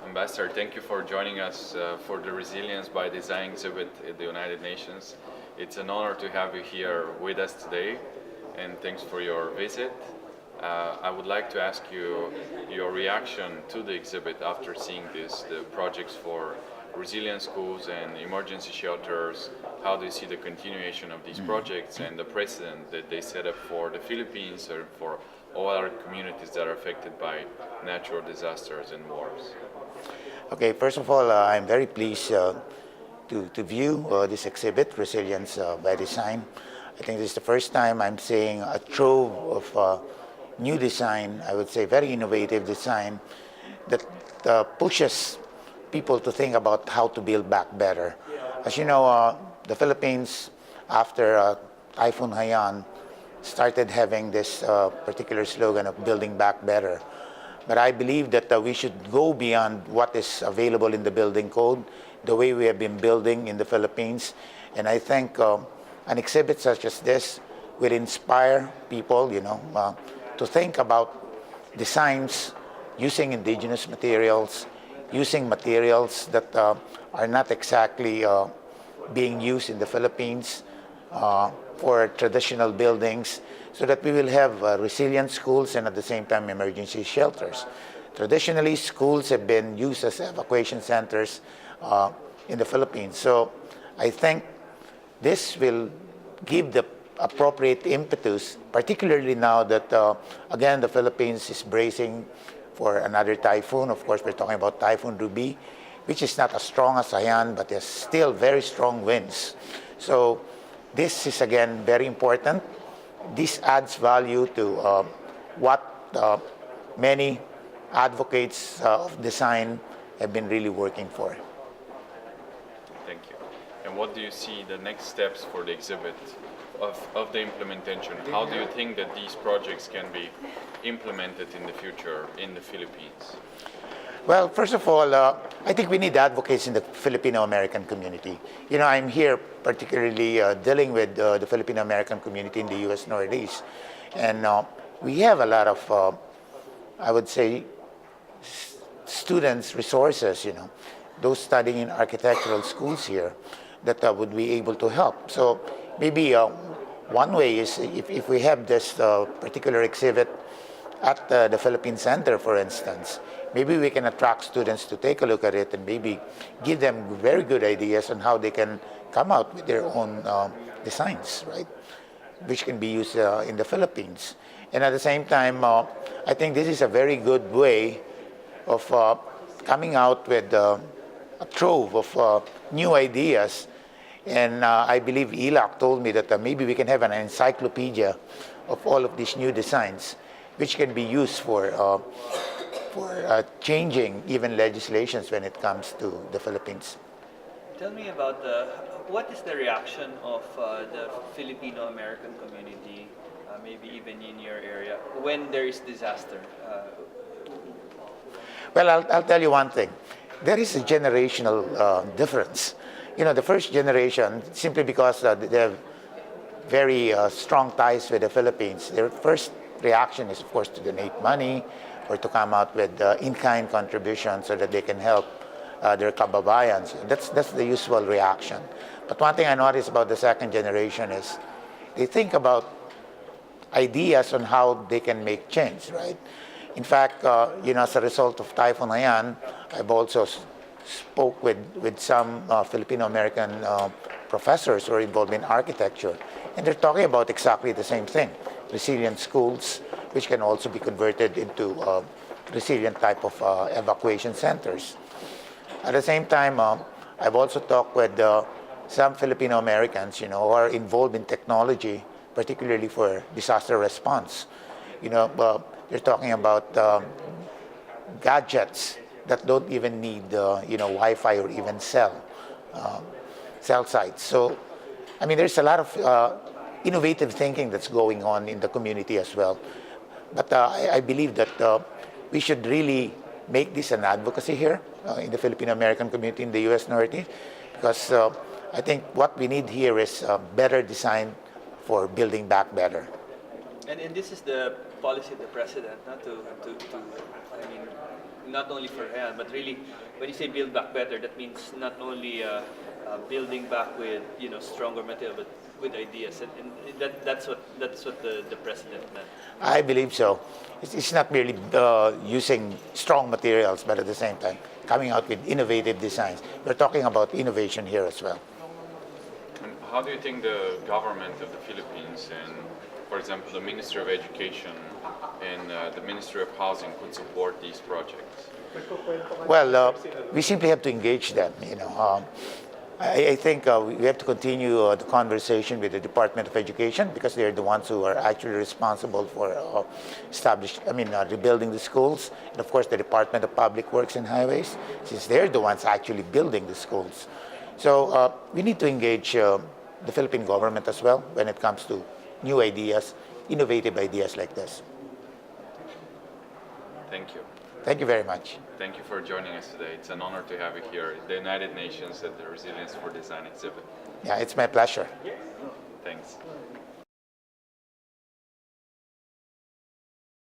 Ambassador, thank you for joining us for the Resilience by Design exhibit at the United Nations. It's an honor to have you here with us today, and thanks for your visit. I would like to ask you your reaction to the exhibit after seeing the projects for resilient schools and emergency shelters. How do you see the continuation of these projects and the precedent that they set up for the Philippines or for all other communities that are affected by natural disasters and wars? Okay, first of all, I'm very pleased to view this exhibit, Resilience by Design. I think this is the first time I'm seeing a trove of new design, I would say very innovative design, that pushes people to think about how to build back better. As you know, the Philippines, after Typhoon Haiyan, started having this particular slogan of building back better. But I believe that we should go beyond what is available in the building code, the way we have been building in the Philippines. And I think an exhibit such as this will inspire people, to think about designs using indigenous materials, using materials that are not exactly being used in the Philippines for traditional buildings, so that we will have resilient schools and at the same time emergency shelters. Traditionally, schools have been used as evacuation centers in the Philippines. So I think this will give the appropriate impetus, particularly now that, again, the Philippines is bracing for another typhoon. Of course, we're talking about Typhoon Ruby, which is not as strong as Haiyan, but there's still very strong winds. So this is, again, very important. This adds value to what many advocates of design have been really working for. Thank you. And what do you see the next steps for the exhibit of the implementation? How do you think that these projects can be implemented in the future in the Philippines? Well, first of all, I think we need advocates in the Filipino American community. I'm here particularly dealing with the Filipino American community in the U.S. Northeast. And we have a lot of, I would say, students, resources, those studying in architectural schools here that would be able to help. So maybe one way is if we have this particular exhibit at the Philippine Center, for instance, maybe we can attract students to take a look at it and maybe give them very good ideas on how they can come out with their own designs, right, which can be used in the Philippines. And at the same time, I think this is a very good way of coming out with a trove of new ideas. And I believe OOAc told me that maybe we can have an encyclopedia of all of these new designs, which can be used for changing even legislations when it comes to the Philippines. Tell me about what is the reaction of the Filipino American community, maybe even in your area, when there is disaster? Well, I'll tell you one thing. There is a generational difference. The first generation, simply because they have very strong ties with the Philippines, their first reaction is, of course, to donate money or to come out with in-kind contributions so that they can help their kababayans. That's the usual reaction. But one thing I noticed about the second generation is they think about ideas on how they can make change, right? In fact, as a result of Typhoon Haiyan, I've also spoke with some Filipino American professors who are involved in architecture, and they're talking about exactly the same thing: resilient schools, which can also be converted into resilient type of evacuation centers. At the same time, I've also talked with some Filipino Americans, who are involved in technology, particularly for disaster response. They're talking about gadgets that don't even need, Wi-Fi or even cell sites. So, there's a lot of innovative thinking that's going on in the community as well. But I believe that we should really make this an advocacy here in the Filipino American community in the U.S. Northeast, because I think what we need here is better design for building back better. And this is the policy of the president, not only for Hell, but really, when you say build back better, that means not only building back with stronger material, but with ideas, and that's what the president meant. I believe so. It's not merely using strong materials, but at the same time coming out with innovative designs. We're talking about innovation here as well. And how do you think the government of the Philippines and, for example, the Ministry of Education and the Ministry of Housing could support these projects? Well, we simply have to engage them. I think we have to continue the conversation with the Department of Education because they're the ones who are actually responsible for rebuilding the schools, and of course the Department of Public Works and Highways, since they're the ones actually building the schools. So we need to engage the Philippine government as well when it comes to new ideas, innovative ideas like this. Thank you. Thank you very much. Thank you for joining us today. It's an honor to have you here at the United Nations at the Resilience for Design exhibit. Yeah, it's my pleasure. Thanks.